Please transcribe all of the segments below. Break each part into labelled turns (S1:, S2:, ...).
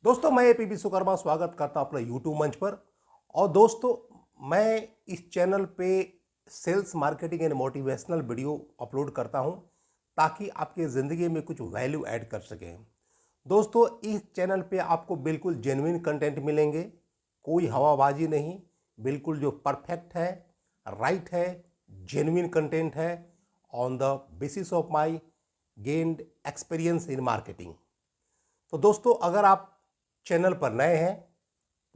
S1: दोस्तों, मैं एपी विश्वकर्मा स्वागत करता हूं अपने यूट्यूब मंच पर। और दोस्तों, मैं इस चैनल पे sales marketing and motivational video upload करता हूं ताकि आपके ज़िंदगी में कुछ वैल्यू ऐड कर सकें। दोस्तों, इस चैनल पे आपको बिल्कुल जेन्युइन कंटेंट मिलेंगे, कोई हवाबाजी नहीं, बिल्कुल जो परफेक्ट है, राइट है, जेन्युइन कंटेंट है on the basis of my gained experience in marketing. तो दोस्तों, अगर आप चैनल पर नए हैं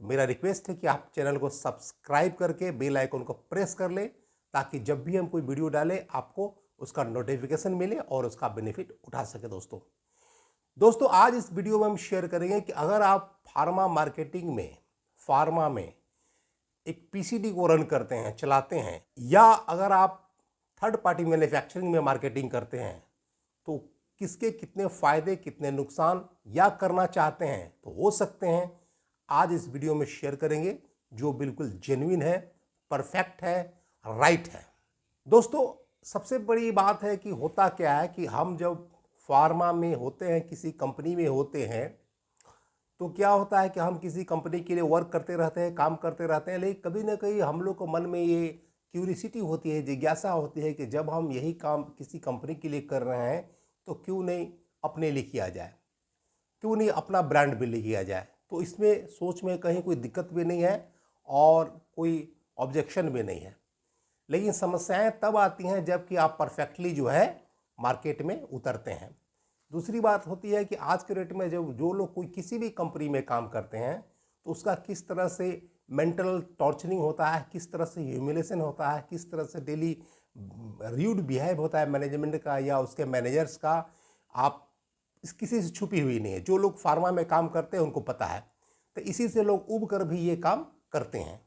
S1: तो मेरा रिक्वेस्ट है कि आप चैनल को सब्सक्राइब करके बेल आइकन को प्रेस कर लें ताकि जब भी हम कोई वीडियो डालें आपको उसका नोटिफिकेशन मिले और उसका बेनिफिट उठा सके। दोस्तों, आज इस वीडियो में हम शेयर करेंगे कि अगर आप फार्मा में एक पीसीडी को रन करते हैं, चलाते हैं, या अगर आप थर्ड पार्टी मैन्युफैक्चरिंग में मार्केटिंग करते हैं तो किसके कितने फायदे, कितने नुकसान या करना चाहते हैं तो हो सकते हैं, आज इस वीडियो में शेयर करेंगे जो बिल्कुल जेन्युइन है, परफेक्ट है, राइट है। दोस्तों, सबसे बड़ी बात है कि होता क्या है कि हम जब फार्मा में होते हैं, किसी कंपनी में होते हैं, तो क्या होता है कि हम किसी कंपनी के लिए वर्क करते रहते हैं, काम करते रहते हैं, लेकिन कभी ना कभी हम लोग को मन में ये क्यूरियोसिटी होती है, जिज्ञासा होती है कि जब हम यही काम किसी कंपनी के लिए कर रहे हैं तो क्यों नहीं अपने लिए किया जाए, क्यों नहीं अपना ब्रांड भी ले किया जाए। तो इसमें सोच में कहीं कोई दिक्कत भी नहीं है और कोई ऑब्जेक्शन भी नहीं है। लेकिन समस्याएं तब आती हैं जबकि आप परफेक्टली जो है मार्केट में उतरते हैं। दूसरी बात होती है कि आज के डेट में जब जो लोग कोई किसी भी कंपनी में काम करते हैं तो उसका किस तरह से मेंटल टॉर्चरिंग होता है, किस तरह से ह्यूमिलेशन होता है, किस तरह से डेली र्यूड बिहेव होता है मैनेजमेंट का या उसके मैनेजर्स का, आप इस किसी से छुपी हुई नहीं है। जो लोग फार्मा में काम करते हैं उनको पता है, तो इसी से लोग उब कर भी ये काम करते हैं।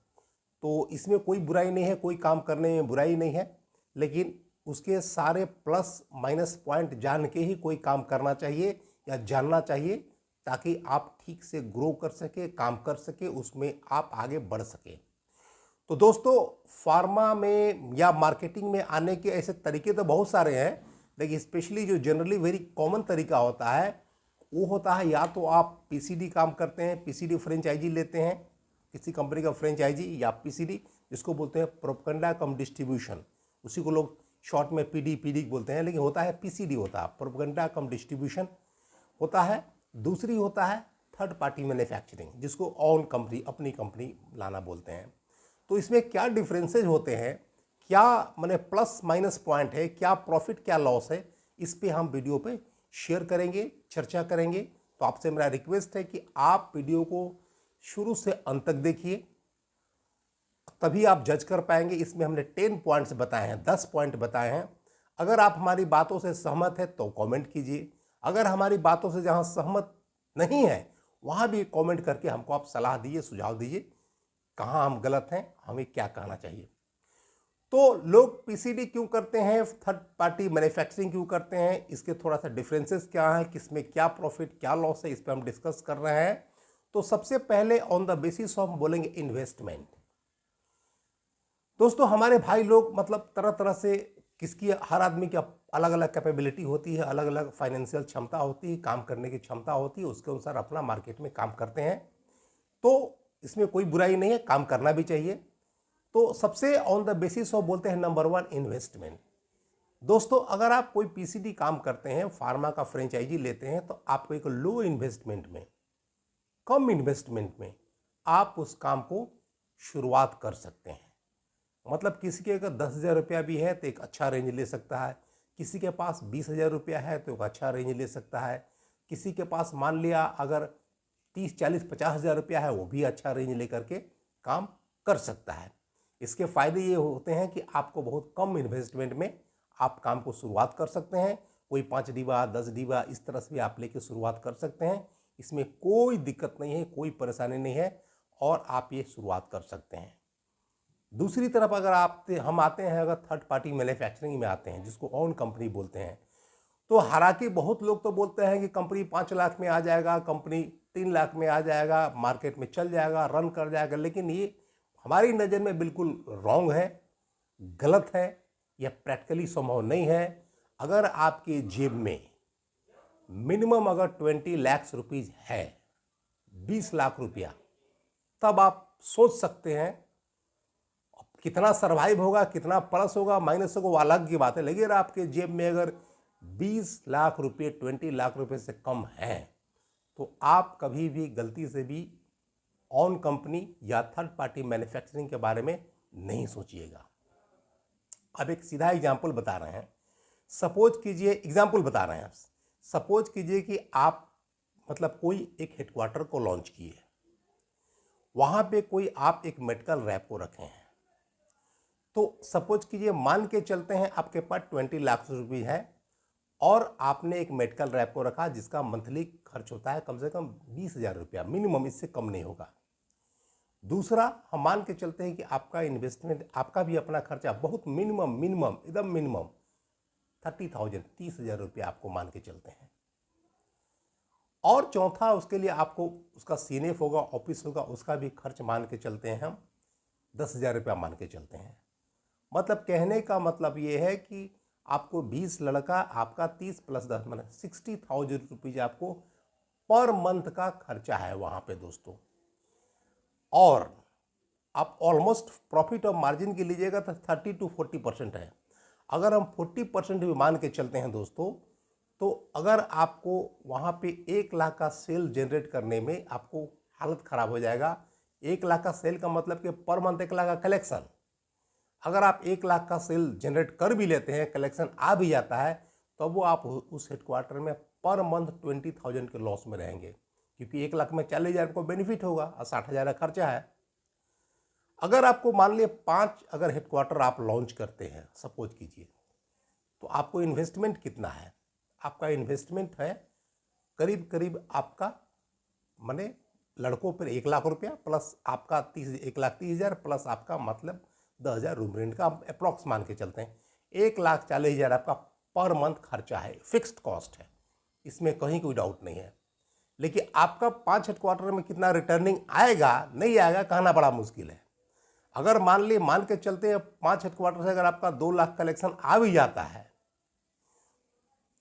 S1: तो इसमें कोई बुराई नहीं है, कोई काम करने में बुराई नहीं है, लेकिन उसके सारे प्लस माइनस पॉइंट जान के ही कोई काम करना चाहिए या जानना चाहिए ताकि आप ठीक से ग्रो कर सके, काम कर सके, उसमें आप आगे बढ़ सके। तो दोस्तों, फार्मा में या मार्केटिंग में आने के ऐसे तरीके तो बहुत सारे हैं, लेकिन स्पेशली जो जनरली वेरी कॉमन तरीका होता है वो होता है, या तो आप पीसीडी काम करते हैं, पीसीडी फ्रेंचाइजी लेते हैं, किसी कंपनी का फ्रेंचाइजी या पीसीडी जिसको बोलते हैं प्रोपगेंडा कम डिस्ट्रीब्यूशन, उसी को लोग शॉर्ट में पीडी बोलते हैं, लेकिन होता है पीसीडी, होता है प्रोपगेंडा कम डिस्ट्रीब्यूशन होता है। दूसरी होता है थर्ड पार्टी मैन्युफैक्चरिंग, जिसको ऑन कंपनी, अपनी कंपनी लाना बोलते हैं। तो इसमें क्या डिफरेंसेज होते हैं, क्या माने प्लस माइनस पॉइंट है, क्या प्रॉफिट क्या लॉस है, इस पे हम वीडियो पे शेयर करेंगे, चर्चा करेंगे। तो आपसे मेरा रिक्वेस्ट है कि आप वीडियो को शुरू से अंत तक देखिए, तभी आप जज कर पाएंगे। इसमें हमने 10 पॉइंट्स बताए हैं, 10 पॉइंट बताए हैं। अगर आप हमारी बातों से सहमत है तो कमेंट कीजिए, अगर हमारी बातों से जहां सहमत नहीं है वहां भी कमेंट करके हमको आप सलाह दीजिए, सुझाव दीजिए, कहाँ हम गलत हैं, हमें क्या कहना चाहिए। तो लोग पीसीडी क्यों करते हैं, थर्ड पार्टी मैन्युफैक्चरिंग क्यों करते हैं, इसके थोड़ा सा डिफरेंसेस क्या है, किसमें क्या प्रॉफिट क्या लॉस है, इस पर हम डिस्कस कर रहे हैं। तो सबसे पहले ऑन द बेसिस ऑफ बोलेंगे इन्वेस्टमेंट। दोस्तों, हमारे भाई लोग मतलब तरह तरह से, किसकी, हर आदमी की अलग अलग कैपेबिलिटी होती है, अलग अलग फाइनेंशियल क्षमता होती है, काम करने की क्षमता होती है, उसके अनुसार अपना मार्केट में काम करते हैं। तो इसमें कोई बुराई नहीं है, काम करना भी चाहिए। तो सबसे ऑन द बेसिस ऑफ बोलते हैं नंबर 1 इन्वेस्टमेंट। दोस्तों, अगर आप कोई पीसीडी काम करते हैं, फार्मा का फ्रेंचाइजी लेते हैं, तो आपको एक लो इन्वेस्टमेंट में, कम इन्वेस्टमेंट में आप उस काम को शुरुआत कर सकते हैं। मतलब किसी के अगर 10,000 रुपया भी है तो एक अच्छा रेंज ले सकता है, किसी के पास 20,000 रुपया है तो एक अच्छा रेंज ले सकता है, किसी के पास मान लिया अगर 30, 40, 50,000 रुपया है वो भी अच्छा रेंज लेकर के काम कर सकता है। इसके फ़ायदे ये होते हैं कि आपको बहुत कम इन्वेस्टमेंट में आप काम को शुरुआत कर सकते हैं। कोई 5 डिब्बा 10 डिब्बा इस तरह से भी आप लेके शुरुआत कर सकते हैं, इसमें कोई दिक्कत नहीं है, कोई परेशानी नहीं है और आप ये शुरुआत कर सकते हैं। दूसरी तरफ अगर हम आते हैं, अगर थर्ड पार्टी मैन्युफैक्चरिंग में आते हैं, जिसको ओन कंपनी बोलते हैं, तो हालांकि बहुत लोग तो बोलते हैं कि कंपनी 5 लाख में आ जाएगा, कंपनी 3 लाख में आ जाएगा, मार्केट में चल जाएगा, रन कर जाएगा, लेकिन ये हमारी नज़र में बिल्कुल रॉन्ग है, गलत है, यह प्रैक्टिकली संभव नहीं है। अगर आपके जेब में मिनिमम अगर 20 लाख रुपीज़ है 20 लाख रुपया, तब आप सोच सकते हैं कितना सरवाइव होगा, कितना प्लस होगा, माइनस होगा, वो अलग की बात है। लेकिन आपके जेब में अगर 20 लाख रुपये 20 लाख रुपये से कम है तो आप कभी भी गलती से भी ऑन कंपनी या थर्ड पार्टी मैन्युफैक्चरिंग के बारे में नहीं सोचिएगा। अब एक सीधा एग्जाम्पल बता रहे हैं, सपोज कीजिए, एग्जाम्पल बता रहे हैं, सपोज कीजिए कि आप मतलब कोई एक हेडक्वार्टर को लॉन्च किए, वहाँ पे कोई आप एक मेडिकल रैप को रखे हैं, तो सपोज कीजिए मान के चलते हैं आपके पास 20 लाख रुपये है और आपने एक मेडिकल रैप को रखा जिसका मंथली खर्च होता है कम से कम 20,000 रुपया मिनिमम, इससे कम नहीं होगा। दूसरा, हम मान के चलते हैं कि आपका इन्वेस्टमेंट, आपका भी अपना खर्चा बहुत मिनिमम एकदम मिनिमम 30,000 रुपया आपको मान के चलते हैं। और चौथा, उसके लिए आपको उसका सीनेफ होगा, ऑफिस होगा, उसका भी खर्च मान के चलते हैं हम 10,000 रुपया मान के चलते हैं। मतलब कहने का मतलब ये है कि आपको 20 लड़का, आपका 30 + 10 मतलब 60,000 रुपीज़ आपको पर मंथ का खर्चा है वहाँ पे दोस्तों। और आप ऑलमोस्ट प्रॉफिट और मार्जिन की लीजिएगा तो 30 to 40% है। अगर हम 40% भी मान के चलते हैं दोस्तों, तो अगर आपको वहाँ पे 1 लाख का सेल जनरेट करने में आपको हालत ख़राब हो जाएगा। 1 लाख का सेल का मतलब कि पर मंथ 1 लाख का कलेक्शन। अगर आप 1 लाख का सेल जनरेट कर भी लेते हैं, कलेक्शन आ भी जाता है, तो वो आप उस हेडक्वार्टर में पर मंथ 20,000 के लॉस में रहेंगे, क्योंकि 1 लाख में 40,000 को बेनिफिट होगा और 60,000 का खर्चा है। अगर आपको मान लिया 5 अगर हेडक्वार्टर आप लॉन्च करते हैं सपोज कीजिए, तो आपको इन्वेस्टमेंट कितना है? आपका इन्वेस्टमेंट है करीब करीब आपका माने लड़कों पर 1 लाख रुपया प्लस आपका 1,30,000 प्लस आपका मतलब 10,000 रूम रेंट का अप्रॉक्स मान के चलते हैं। 1,40,000 आपका पर मंथ खर्चा है, फिक्स्ड कॉस्ट है, इसमें कहीं कोई डाउट नहीं है। लेकिन आपका 5 हेडक्वार्टर में कितना रिटर्निंग आएगा नहीं आएगा कहना बड़ा मुश्किल है। अगर मान के चलते हैं 5 हेडक्वार्टर से अगर आपका 2 लाख कलेक्शन आ भी जाता है,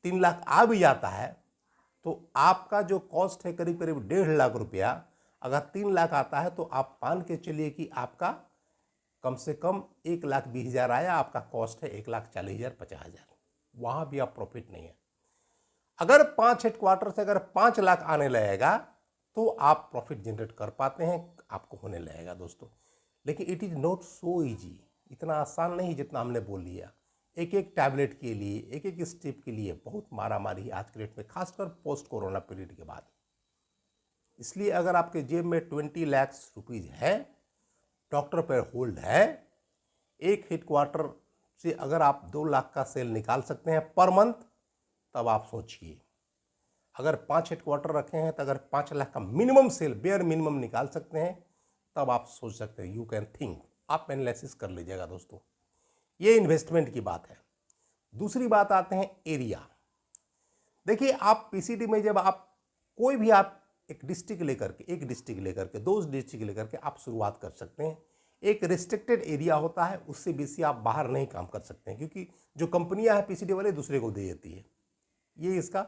S1: 3 लाख आ भी जाता है, तो आपका जो कॉस्ट है करीब करीब 1.5 लाख रुपया, अगर 3 लाख आता है तो आप मान के चलिए कि आपका कम से कम 1,20,000 आया, आपका कॉस्ट है 1,40,000 50,000, वहाँ भी आप प्रॉफिट नहीं है। अगर 5 हेडक्वार्टर से अगर 5 लाख आने लगेगा तो आप प्रॉफिट जनरेट कर पाते हैं, आपको होने लगेगा दोस्तों। लेकिन it is not so easy, इतना आसान नहीं जितना हमने बोल लिया। एक एक टैबलेट के लिए, एक एक स्टेप के लिए बहुत मारामारी आज के डेट में, खासकर पोस्ट कोरोना पीरियड के बाद। इसलिए अगर आपके जेब में 20 लाख रुपीज़ है, डॉक्टर पर होल्ड है, एक हेडक्वार्टर से अगर आप 2 लाख का सेल निकाल सकते हैं पर मंथ, तब आप सोचिए। अगर 5 हेडक्वार्टर रखे हैं तो अगर 5 लाख का मिनिमम सेल, बेयर मिनिमम निकाल सकते हैं, तब आप सोच सकते हैं। यू कैन थिंक, आप एनालिसिस कर लीजिएगा दोस्तों। ये इन्वेस्टमेंट की बात है। दूसरी बात आते हैं एरिया। देखिए, आप पीसीडी में जब आप कोई भी आप एक डिस्ट्रिक्ट लेकर के, 2 डिस्ट्रिक्ट लेकर के आप शुरुआत कर सकते हैं। एक रिस्ट्रिक्टेड एरिया होता है, उससे बेसी आप बाहर नहीं काम कर सकते हैं, क्योंकि जो कंपनियां हैं पीसीडी वाले दूसरे को दे देती है। ये इसका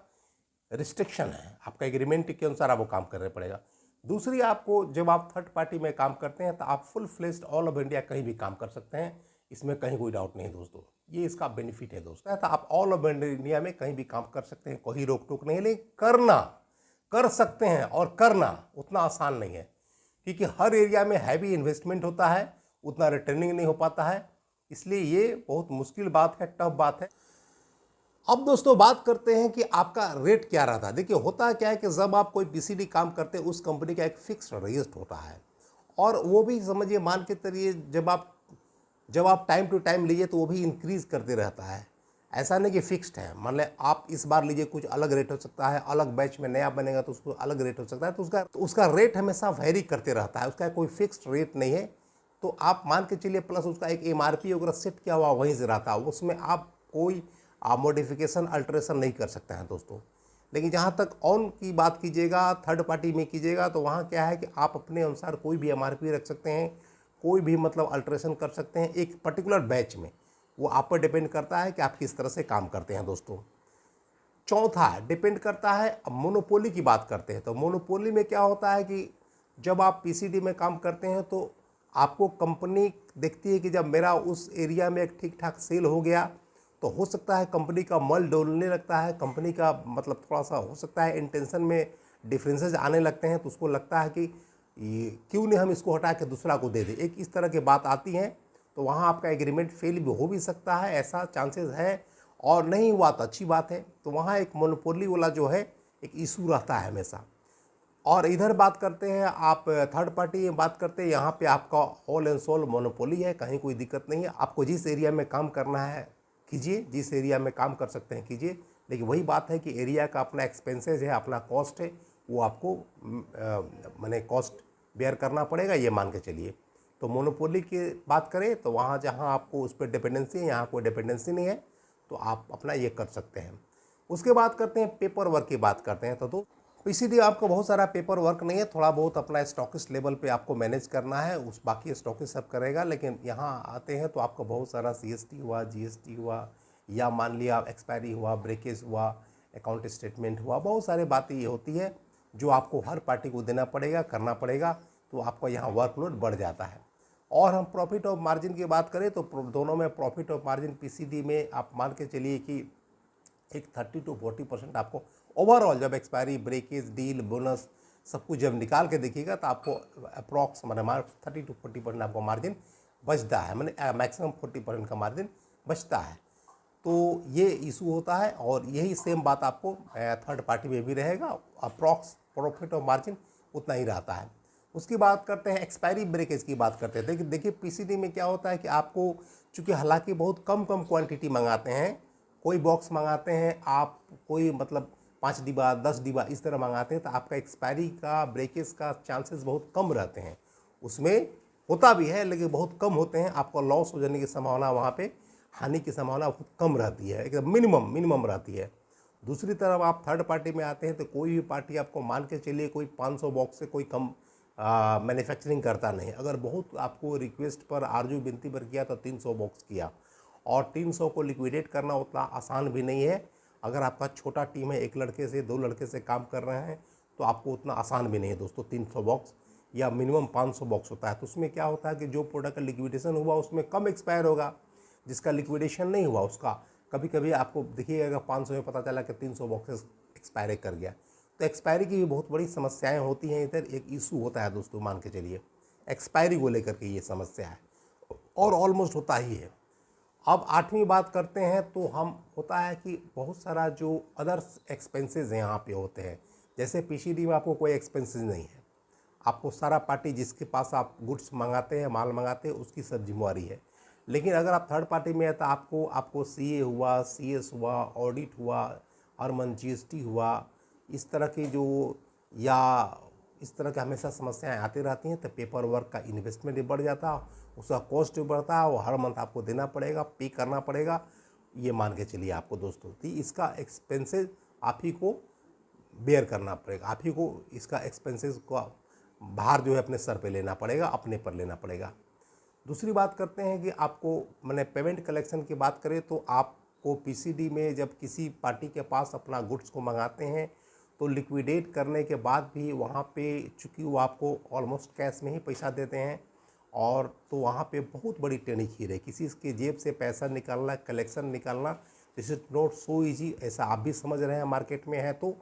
S1: रिस्ट्रिक्शन है, आपका एग्रीमेंट के अनुसार आपको काम करना पड़ेगा। दूसरी, आपको जब आप थर्ड पार्टी में काम करते हैं तो आप full fledged all over India कहीं भी काम कर सकते हैं, इसमें कहीं कोई डाउट नहीं है दोस्तों। ये इसका बेनिफिट है दोस्तों। तो आप ऑल ओवर इंडिया में कहीं भी काम कर सकते हैं, कोई रोक टोक नहीं। लेकिन करना कर सकते हैं, और करना उतना आसान नहीं है, क्योंकि हर एरिया में हैवी इन्वेस्टमेंट होता है, उतना रिटर्निंग नहीं हो पाता है। इसलिए ये बहुत मुश्किल बात है, टफ बात है। अब दोस्तों बात करते हैं कि आपका रेट क्या रहता है। देखिए, होता क्या है कि जब आप कोई पीसीडी काम करते हैं, उस कंपनी का एक फिक्स रेट होता है, और वो भी समझिए मान के चलिए जब आप टाइम टू टाइम लीजिए तो वो भी इंक्रीज़ करते रहता है। ऐसा नहीं कि फिक्स्ड है। मान लें आप इस बार लीजिए, कुछ अलग रेट हो सकता है, अलग बैच में नया बनेगा तो उसको अलग रेट हो सकता है, तो उसका रेट हमेशा वेरी करते रहता है, उसका कोई फिक्स्ड रेट नहीं है। तो आप मान के चलिए, प्लस उसका एक एमआरपी वगैरह सेट किया हुआ वहीं से रहता है, उसमें आप कोई मॉडिफिकेशन अल्ट्रेशन नहीं कर सकते हैं दोस्तों। लेकिन जहाँ तक ऑन की बात कीजिएगा, थर्ड पार्टी में कीजिएगा, तो वहाँ क्या है कि आप अपने अनुसार कोई भी एमआरपी रख सकते हैं, कोई भी मतलब अल्ट्रेशन कर सकते हैं एक पर्टिकुलर बैच में। वो आप पर डिपेंड करता है कि आप किस तरह से काम करते हैं दोस्तों। चौथा डिपेंड करता है, अब मोनोपोली की बात करते हैं तो मोनोपोली में क्या होता है कि जब आप पीसीडी में काम करते हैं तो आपको कंपनी देखती है कि जब मेरा उस एरिया में एक ठीक ठाक सेल हो गया तो हो सकता है कंपनी का मल डोलने लगता है, कंपनी का मतलब थोड़ा सा हो सकता है इंटेंशन में डिफरेंसेस आने लगते हैं, तो उसको लगता है कि ये क्यों नहीं हम इसको हटा के दूसरा को दे दें, एक इस तरह की बात आती है। तो वहाँ आपका एग्रीमेंट फेल भी हो भी सकता है, ऐसा चांसेस है, और नहीं हुआ तो अच्छी बात है। तो वहाँ एक मोनोपोली वाला जो है एक इशू रहता है हमेशा। और इधर बात करते हैं आप थर्ड पार्टी में बात करते हैं, यहाँ पे आपका ऑल एंड सोल मोनोपोली है, कहीं कोई दिक्कत नहीं है। आपको जिस एरिया में काम करना है कीजिए, जिस एरिया में काम कर सकते हैं कीजिए, लेकिन वही बात है कि एरिया का अपना एक्सपेंसेस है, अपना कॉस्ट है, वो आपको माने कॉस्ट बेयर करना पड़ेगा, ये मान के चलिए। तो मोनोपोली की बात करें तो वहाँ जहाँ आपको उस पर डिपेंडेंसी है, यहाँ कोई डिपेंडेंसी नहीं है, तो आप अपना ये कर सकते हैं। उसके बाद करते हैं पेपर वर्क की बात करते हैं। तो पीसीडी आपको बहुत सारा पेपर वर्क नहीं है, थोड़ा बहुत अपना स्टॉकिस्ट लेवल पे आपको मैनेज करना है, उस बाकी स्टॉकिस्ट सब करेगा। लेकिन यहाँ आते हैं तो आपको बहुत सारा सीएसटी हुआ, जीएसटी हुआ, या मान लिया एक्सपायरी हुआ, ब्रेकेज हुआ, अकाउंट स्टेटमेंट हुआ, बहुत सारी बातें ये होती है जो आपको हर पार्टी को देना पड़ेगा, करना पड़ेगा, तो आपका यहाँ वर्कलोड बढ़ जाता है। और हम प्रॉफिट ऑफ मार्जिन की बात करें तो दोनों में प्रॉफिट ऑफ मार्जिन पीसीडी में आप मान के चलिए कि एक 30 to 40% आपको ओवरऑल जब एक्सपायरी, ब्रेकेज, डील, बोनस सब कुछ जब निकाल के देखिएगा तो आपको अप्रॉक्स मैंने 30 to 40% आपको मार्जिन बचता है, मैंने मैक्सिमम 40% का मार्जिन बचता है। तो ये इशू होता है, और यही सेम बात आपको थर्ड पार्टी में भी रहेगा, अप्रॉक्स प्रॉफिट ऑफ मार्जिन उतना ही रहता है। उसकी बात करते हैं एक्सपायरी ब्रेकेज की बात करते हैं। देखिए पीसीडी में क्या होता है कि आपको चूँकि हालांकि बहुत कम क्वांटिटी मंगाते हैं, कोई बॉक्स मंगाते हैं आप, कोई मतलब 5 डिब्बा 10 डिब्बा इस तरह मंगाते हैं, तो आपका एक्सपायरी का ब्रेकेज का चांसेस बहुत कम रहते हैं। उसमें होता भी है लेकिन बहुत कम होते हैं, आपको लॉस हो जाने की संभावना, वहाँ पे हानि की संभावना बहुत कम रहती है, एकदम मिनिमम रहती है। दूसरी तरफ आप थर्ड पार्टी में आते हैं तो कोई भी पार्टी आपको मान के चलिए कोई 500 बॉक्स से कोई कम मैन्युफैक्चरिंग करता नहीं। अगर बहुत आपको रिक्वेस्ट पर आरजू विनती पर किया तो 300 बॉक्स किया, और 300 को लिक्विडेट करना उतना आसान भी नहीं है। अगर आपका छोटा टीम है, एक लड़के से 2 लड़के से काम कर रहे हैं, तो आपको उतना आसान भी नहीं है दोस्तों। 300 बॉक्स या मिनिमम 500 बॉक्स होता है, तो उसमें क्या होता है कि जो प्रोडक्ट का लिक्विडेशन हुआ उसमें कम एक्सपायर होगा, जिसका लिक्विडेशन नहीं हुआ उसका कभी कभी आपको देखिएगा अगर 500 में पता चला कि 300 बॉक्सेस एक्सपायरी कर गया, तो एक्सपायरी की भी बहुत बड़ी समस्याएं होती हैं। इधर एक इशू होता है दोस्तों, मान के चलिए एक्सपायरी को लेकर के ये समस्या है, और ऑलमोस्ट होता ही है। अब 8वीं बात करते हैं तो हम होता है कि बहुत सारा जो अदर्स एक्सपेंसेस हैं यहाँ पे होते हैं। जैसे पीसीडी में आपको कोई एक्सपेंसेस नहीं है, आपको सारा पार्टी जिसके पास आप गुड्स मंगाते हैं, माल मंगाते हैं, उसकी सब जिम्मेवारी है। लेकिन अगर आप थर्ड पार्टी में है तो आपको सीए हुआ, सीएस हुआ, ऑडिट हुआ, हर मंथ जीएसटी हुआ, इस तरह की जो या इस तरह की हमेशा समस्याएं आती रहती हैं। तो पेपर वर्क का इन्वेस्टमेंट भी बढ़ जाता है, उसका कॉस्ट भी बढ़ता है, वो हर मंथ आपको देना पड़ेगा, पे करना पड़ेगा, ये मान के चलिए आपको दोस्तों। तो इसका एक्सपेंसेस आप ही को बेयर करना पड़ेगा, आप ही को इसका एक्सपेंसेस का भार जो है अपने सर पे लेना पड़ेगा, अपने पर लेना पड़ेगा। दूसरी बात करते हैं कि आपको मैंने पेमेंट कलेक्शन की बात करें तो आपको पीसीडी में जब किसी पार्टी के पास अपना गुड्स को मंगाते हैं तो लिक्विडेट करने के बाद भी वहाँ पे चूँकि वो आपको ऑलमोस्ट कैश में ही पैसा देते हैं, और तो वहाँ पे बहुत बड़ी टेढ़ी खीर है। किसी के जेब से पैसा निकालना, कलेक्शन निकालना, this is not so easy, ऐसा आप भी समझ रहे हैं मार्केट में है तो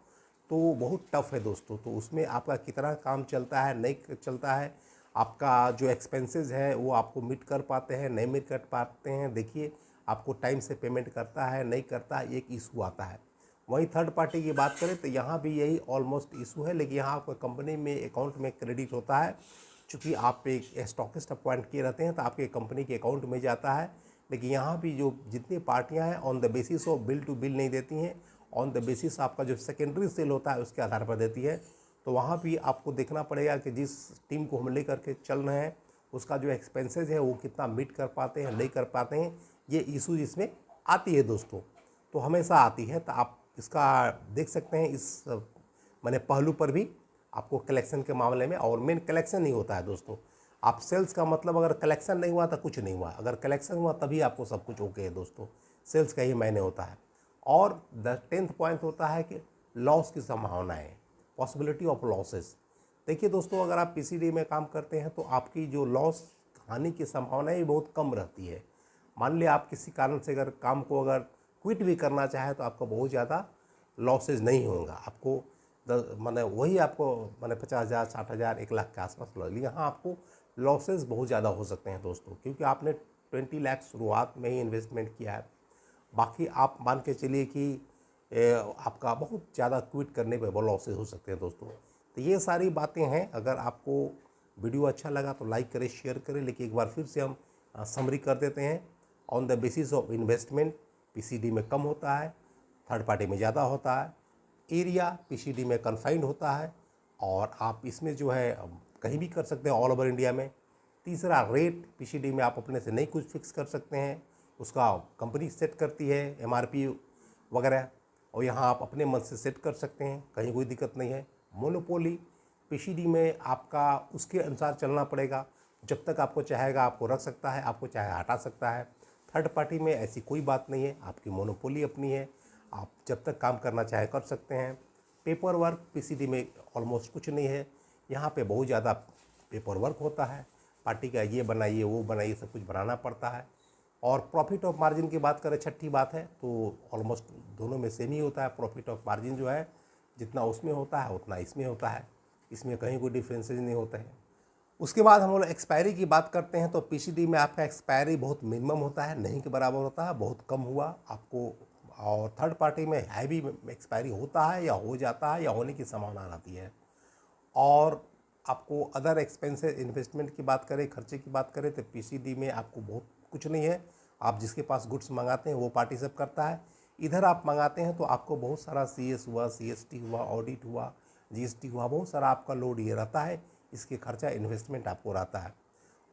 S1: बहुत टफ है दोस्तों। तो उसमें आपका कितना काम चलता है, नहीं चलता है, आपका जो एक्सपेंसेस है वो आपको मीट कर पाते हैं, नहीं मीट कर पाते हैं, देखिए आपको टाइम से पेमेंट करता है, नहीं करता है, एक इशू आता है। वहीं थर्ड पार्टी की बात करें तो यहाँ भी यही ऑलमोस्ट इशू है, लेकिन यहाँ आपको कंपनी में अकाउंट में क्रेडिट होता है, चूँकि आप एक स्टॉकिस्ट अपॉइंट किए रहते हैं तो आपके कंपनी के अकाउंट में जाता है। लेकिन यहाँ भी जो जितनी पार्टियाँ हैं on the basis of bill to bill नहीं देती हैं, ऑन द बेसिस आपका जो सेकेंडरी सेल होता है उसके आधार पर देती है। तो वहाँ भी आपको देखना पड़ेगा कि जिस टीम को हम लेकर के चल रहे हैं उसका जो एक्सपेंसेस है वो कितना मीट कर पाते हैं, नहीं कर पाते हैं, ये इशू इसमें आती है दोस्तों, तो हमेशा आती है। तो आप इसका देख सकते हैं इस मैंने पहलू पर भी आपको कलेक्शन के मामले में, और मेन कलेक्शन ही होता है दोस्तों। आप सेल्स का मतलब अगर कलेक्शन नहीं हुआ तो कुछ नहीं हुआ, अगर कलेक्शन हुआ तभी आपको सब कुछ ओके है दोस्तों, सेल्स का ही मायने होता है। और 10th पॉइंट होता है कि लॉस की संभावनाएं, पॉसिबिलिटी ऑफ लॉसेस। देखिए दोस्तों, अगर आप पीसीडी में काम करते हैं तो आपकी जो लॉस, हानि की संभावनाएं भी बहुत कम रहती है। मान लिया आप किसी कारण से अगर काम को अगर क्विट भी करना चाहे तो आपका बहुत ज़्यादा लॉसेज नहीं होगा। आपको माने वही आपको माने 50,000, 60,000, 1 लाख के आसपास लग लिया। यहाँ आपको लॉसेज बहुत ज़्यादा हो सकते हैं दोस्तों, क्योंकि आपने 20 लाख शुरुआत में ही इन्वेस्टमेंट किया है। बाकी आप मान के चलिए कि आपका बहुत ज़्यादा क्विट करने पे वो लॉसेज हो सकते हैं दोस्तों। तो ये सारी बातें हैं। अगर आपको वीडियो अच्छा लगा तो लाइक करें, शेयर करें। लेकिन एक बार फिर से हम समरी कर देते हैं। On the basis of investment PCD में कम होता है, थर्ड पार्टी में ज़्यादा होता है। एरिया पीसीडी में कन्फाइंड होता है और आप इसमें जो है कहीं भी कर सकते हैं ऑल ओवर इंडिया में। तीसरा, रेट पीसीडी में आप अपने से नहीं कुछ फिक्स कर सकते हैं, उसका कंपनी सेट करती है, एमआरपी वगैरह, और यहाँ आप अपने मन से सेट कर सकते हैं, कहीं कोई दिक्कत नहीं है। मोनोपोली पीसीडी में आपका उसके अनुसार चलना पड़ेगा। जब तक आपको चाहेगा आपको रख सकता है, आपको चाहे हटा सकता है। थर्ड पार्टी में ऐसी कोई बात नहीं है, आपकी मोनोपोली अपनी है, आप जब तक काम करना चाहे कर सकते हैं। पेपर वर्क पीसीडी में ऑलमोस्ट कुछ नहीं है। यहाँ पे बहुत ज़्यादा पेपर वर्क होता है, पार्टी का ये बनाइए वो बनाइए, सब कुछ बनाना पड़ता है। और प्रॉफिट ऑफ मार्जिन की बात करें, छठी बात है, तो ऑलमोस्ट दोनों में सेम ही होता है। प्रॉफिट ऑफ मार्जिन जो है जितना उसमें होता है उतना इसमें होता है, इसमें कहीं कोई डिफ्रेंसेज नहीं होते हैं। उसके बाद हम लोग एक्सपायरी की बात करते हैं तो पीसीडी में आपका एक्सपायरी बहुत मिनिमम होता है, नहीं के बराबर होता है, बहुत कम हुआ आपको। और थर्ड पार्टी में हैवी एक्सपायरी होता है या हो जाता है या होने की संभावना रहती है। और आपको अदर एक्सपेंसेस, इन्वेस्टमेंट की बात करें, खर्चे की बात करें तो पीसीडी में आपको बहुत कुछ नहीं है। आप जिसके पास गुड्स मंगाते हैं वो पार्टी सब करता है। इधर आप मंगाते हैं तो आपको बहुत सारा सीएस हुआ, सीएसटी हुआ, ऑडिट हुआ, जीएसटी हुआ, बहुत सारा आपका लोड ये रहता है। इसके खर्चा इन्वेस्टमेंट आपको रहता है।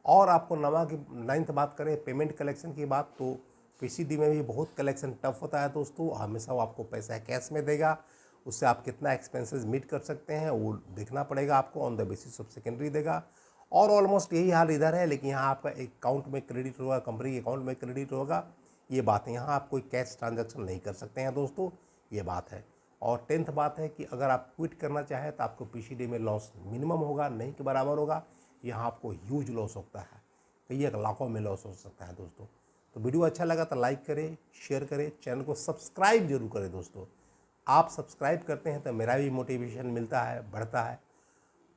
S1: और आपको 9th बात करें, पेमेंट कलेक्शन की बात, तो पीसीडी में भी बहुत कलेक्शन टफ होता है दोस्तों। हमेशा वो आपको पैसा कैश में देगा, उससे आप कितना एक्सपेंसेस मीट कर सकते हैं वो देखना पड़ेगा आपको, on the basis of secondary देगा। और ऑलमोस्ट यही हाल इधर है, लेकिन यहाँ आपका अकाउंट में क्रेडिट होगा, कंपनी के अकाउंट में क्रेडिट होगा, ये बात है। यहाँ आप कोई कैश ट्रांजैक्शन नहीं कर सकते हैं दोस्तों, ये बात है। और 10th बात है कि अगर आप क्विट करना चाहें तो आपको पीसीडी में लॉस मिनिमम होगा, नहीं के बराबर होगा। यहाँ आपको ह्यूज लॉस होता है, कई एक लाखों में लॉस हो सकता है दोस्तों। तो वीडियो अच्छा लगा तो लाइक करें, शेयर करें, चैनल को सब्सक्राइब जरूर करें दोस्तों। आप सब्सक्राइब करते हैं तो मेरा भी मोटिवेशन मिलता है, बढ़ता है।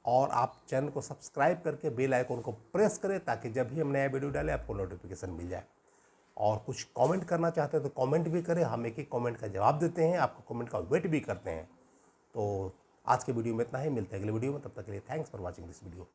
S1: और आप चैनल को सब्सक्राइब करके बेल आइकन को प्रेस करें ताकि जब भी हम नया वीडियो डालें आपको नोटिफिकेशन मिल जाए। और कुछ कमेंट करना चाहते हैं तो कमेंट भी करें, हम एक एक कमेंट का जवाब देते हैं, आपको कमेंट का वेट भी करते हैं। तो आज के वीडियो में इतना ही, मिलते हैं अगले वीडियो में, तब तक के लिए thanks for watching this video.